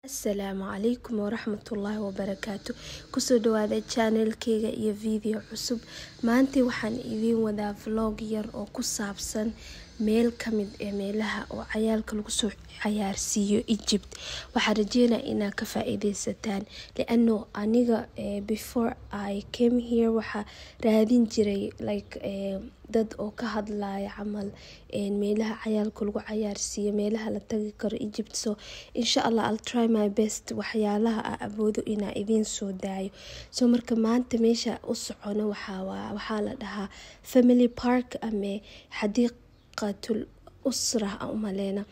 السلام عليكم ورحمة الله وبركاته. كسو دوادا channel كيغا iyo video cusub. maanta waxaan idin wadaa vlog yar oo ku saabsan meel kamid ee meelaha oo cayaalka lagu soo cayaarsiiyo Egypt. waxaan rajeynaa inaad ka faa'iideysataan laano aniga before I came here waxa raadin jiray dad oo ka hadlaya camal meelaha cayaalka lagu cayaarsiiyo meelaha la tagi karo Egypt. So inshallah I'll try my best waxyaalaha aan awoodo inaan idin soo daayo. So marka maanta meesha u socono waxa la dhahaa family park ama xadiiqatul usra umalena.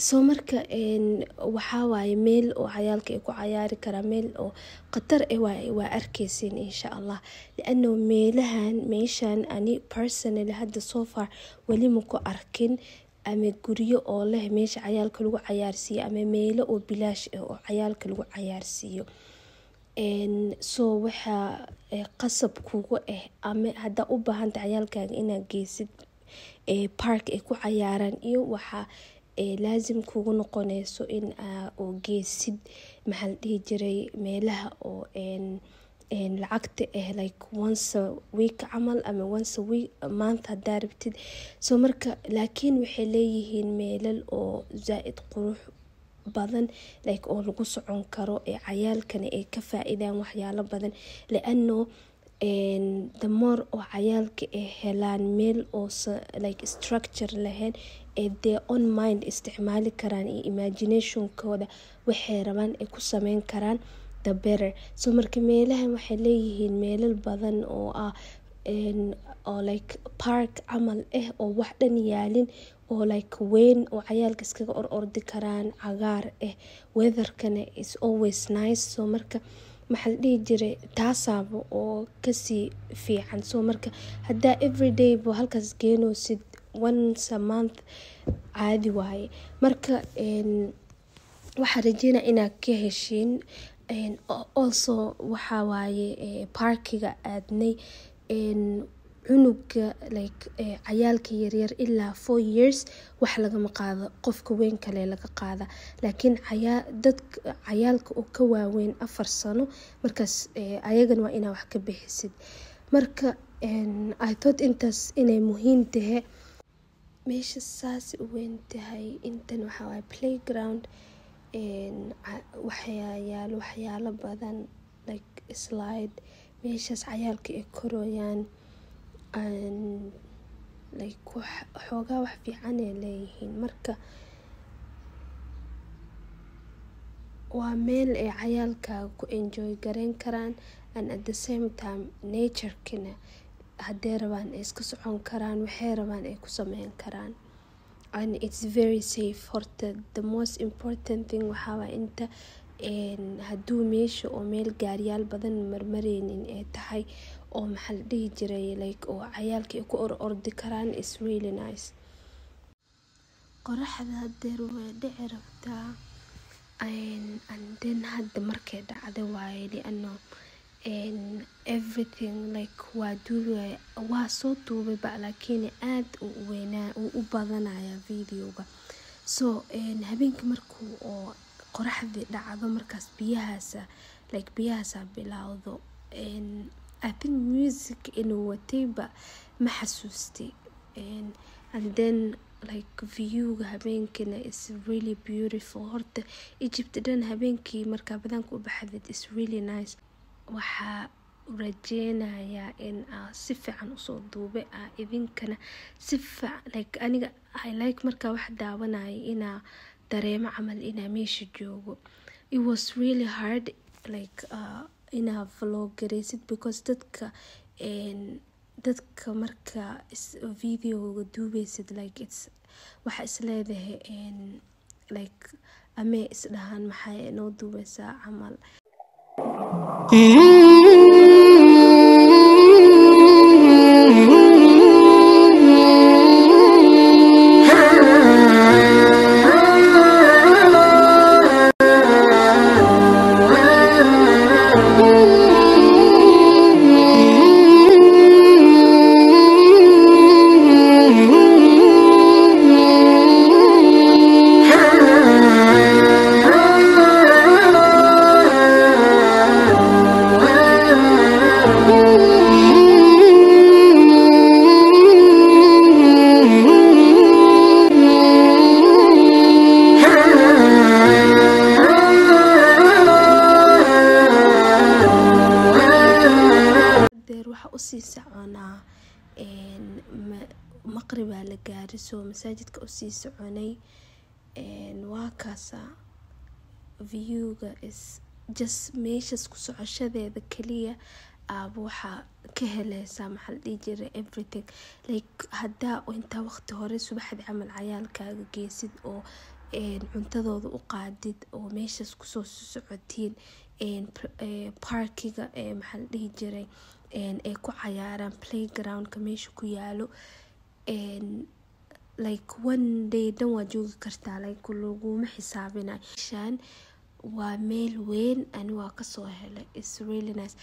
So marka waxa waaye meel oo cayaalka ay ku cayaari karaan, meel oo qatar waa arkeysin inshallah laano meeshan ani personally hadda so far wali ma ku arkin ama guriyo oo leh meesha cayaalka lagu cayaarsiiyo ama meelo oo bilaash ah oo cayaalka lagu cayaarsiiyo. So waxa qasab kugu ama hadda u baahan tahay cayaalkaaga inaad geysid park ay ku cayaaraan iyo waxa laazim kugu noqonayso in oo geysid maxaa la dhihi jiray meelaha oo lacagta like once a week camal ama once a week month hadaa rabtid. So marka laakiin waxay leeyihiin meelal oo zaaid qurux badan like oo lagu socon karo cayaalkana ay ka faa'iidaan waxyaalo badan laano the more oo cayaalka ay helaan meel oo like structure lahayn their own mind isticmaali karaan iyo imaginationkooda waxay rabaan ay ku sameyn karaan the better. So marka meelahan waxay leeyihiin meelal badan oo oo like park camal oo wax dhan yaalin oo like weyn oo cayaalka iskaga ordi karaan cagaar weatherkana is always nice. So marka maxaa la dhihi jiray taasaabo oo kasii fiican. So marka haddaa everyday bo halkaas geenoosid once a month caadi waaye. marka waxaan rajeynaa inaad ka heshiin. Also waxa waaye parkiga aadnay cunuga like cayaalka yaryar ilaa 4 years wax lagama qaado, qofka weyn kale laga qaada, laakiin cayaalka oo ka waaweyn 4 sano markaas ayagana waa inaa wax ka bixisid. marka I thought intaas inay muhiim tahay. meesha saas u weyn tahay intan waxa waaye playground waxyaalo badan like slide meeshaas cayaalka ay korooyaan like xoogaa wax fiican ay leeyihiin. marka waa meel ay cayaalka ku enjoy gareyn karaan and at the same time nature-kana haddii rabaan ay iska socon karaan, waxay rabaan ay ku sameyn karaan and it's very safe. horta the most important thing waxa waa inta hadduu meesha oo meel gaariyaal badan marmareynin ay tahay oo maxaa la dhihi jiray like oo cayaalka ay ku ordi karaan is really nice. qoraxda hadeer way dhici rabtaa and then hadda markay dhacdo waaye liano everything like waa soo duubay laakiin aad u badanaya videoga. So habeenkii markuu oo qoraxdii dhacdo markaas biyahaasa bilowdo I think music inuu watayba ma xasuustay and then like viewga habeenkina is really beautiful. horta Egypt dhan habeenkii markaa badanka u baxdid is really nice. waxaa rajeynayaa in si fiican usoo duubay idinkana si fiican like aniga I like markaa wax daawanaya inaa dareemo camal inaa meesha joogo. It was really hard like inaa vlog gareysid because dadka marka videoga duubeysid like it's waxa isleedahay like ama isdhahan maxay noo duubeysaa camal. maqribaa la gaaray soo masaajidka u sii soconay waa kaasa viewga is just meeshas ku socoshadeeda kaliya aaba waxaa ka helaysaa maxaa la dhihi jiray everything like haddaa intaa waqti hore subaxda camal cayaalkaaga geesid oo cuntadooda u qaadid oo meeshas kusoo socotiin parkiga maxaa la dhihi jiray ay ku cayaaraan playgroundka meesha ku yaalo like one day dhan waa joogi kartaa like laguma xisaabinayo. Meeshaan waa meel weyn ani waa kasoo helay, it's really nice.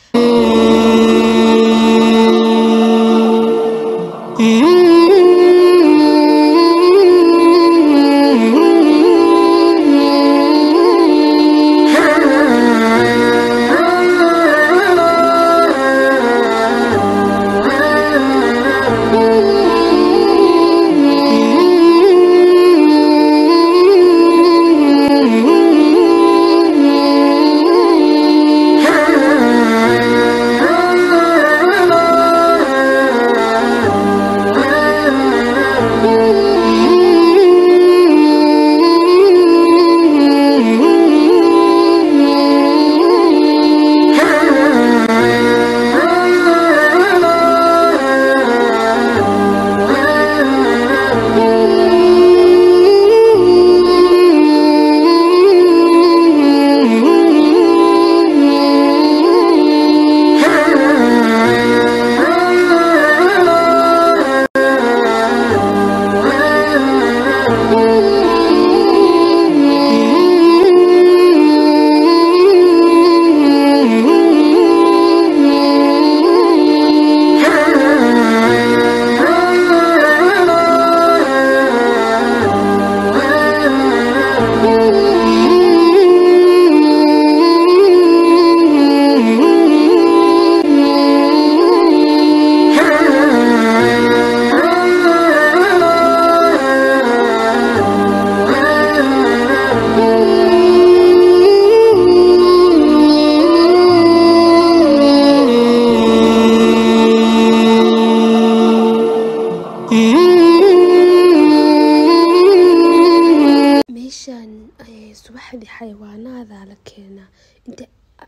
subaxdii xayawaanada la keenaa inta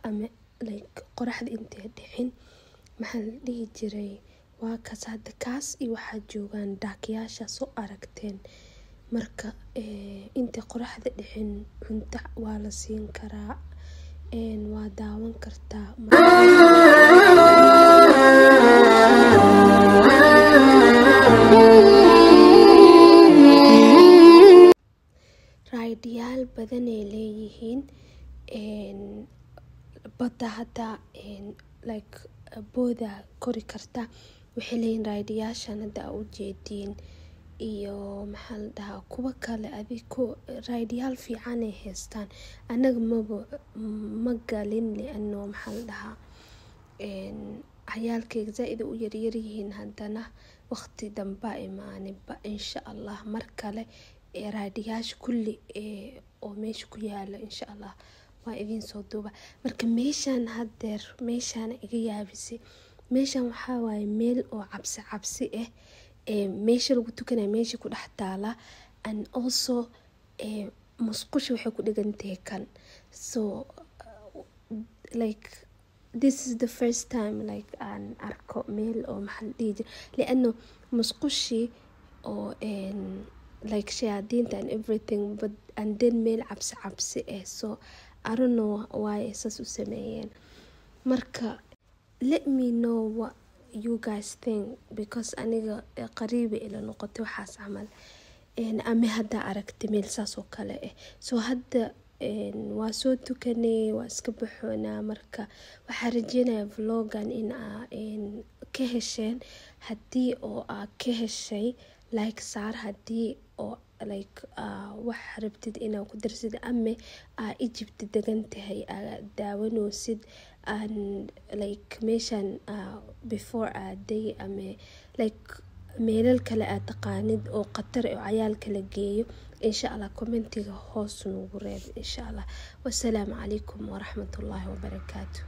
ama like qoraxda intay dhixin maxaa la dhihi jiray waa kaas hadda kaas iyo waxaa joogaan daaqyaasha soo aragteen marka inta qoraxda dhixin cunto waa la siin karaa waa daawan kartaa raidiyaal badan ay leeyihiin badda hadda like booda kori karta waxay leeyihiin raidiyaashan hadda u jeediin iyo maxaa la dhahaa kuwa kale adiko raidiyaal fiican ay haystaan anaga ma galin liano maxaa la dhahaa cayaalkayga zaaid u yaryar yihiin haddana waqti damba imaanba insha Allah mar kale raadiyaasha kulli oo meesha ku yaala insha Allah waa idin soo duuba marka meeshan hadeer meeshan iga yaabisay meeshan waxa waaye meel oo cabsi ah meesha lagu tukanayo meesha ku dhex taala and also musqusha waxay ku dhigantahay kan so like this is the first time like aan arko meel oo maxal dhigi liano musqushi oo like shayaadiinta and everything but and then meel cabsi so I don't know why esas u sameeyeen marka let me know what you guys think because aniga qariib ila noqotay waxaas camal ama hadda aragtay meel saas oo kale so hadda waa soo tukanay waa iska baxoonaa marka waxaa rajeynayaa vlogan in ka hesheen haddii oo ka heshay like saar haddii oo like wax rabtid inaad ku darsid ama Egypt degan tahay daawanoosid and like meeshan before day ama like meelal kale aad taqaanid oo qatar oo cayaal kala geeyo insha Allah commentiga hoos noogu reeb insha Allah wassalaamu calaykum waraxmatullaahi wabarakaatuh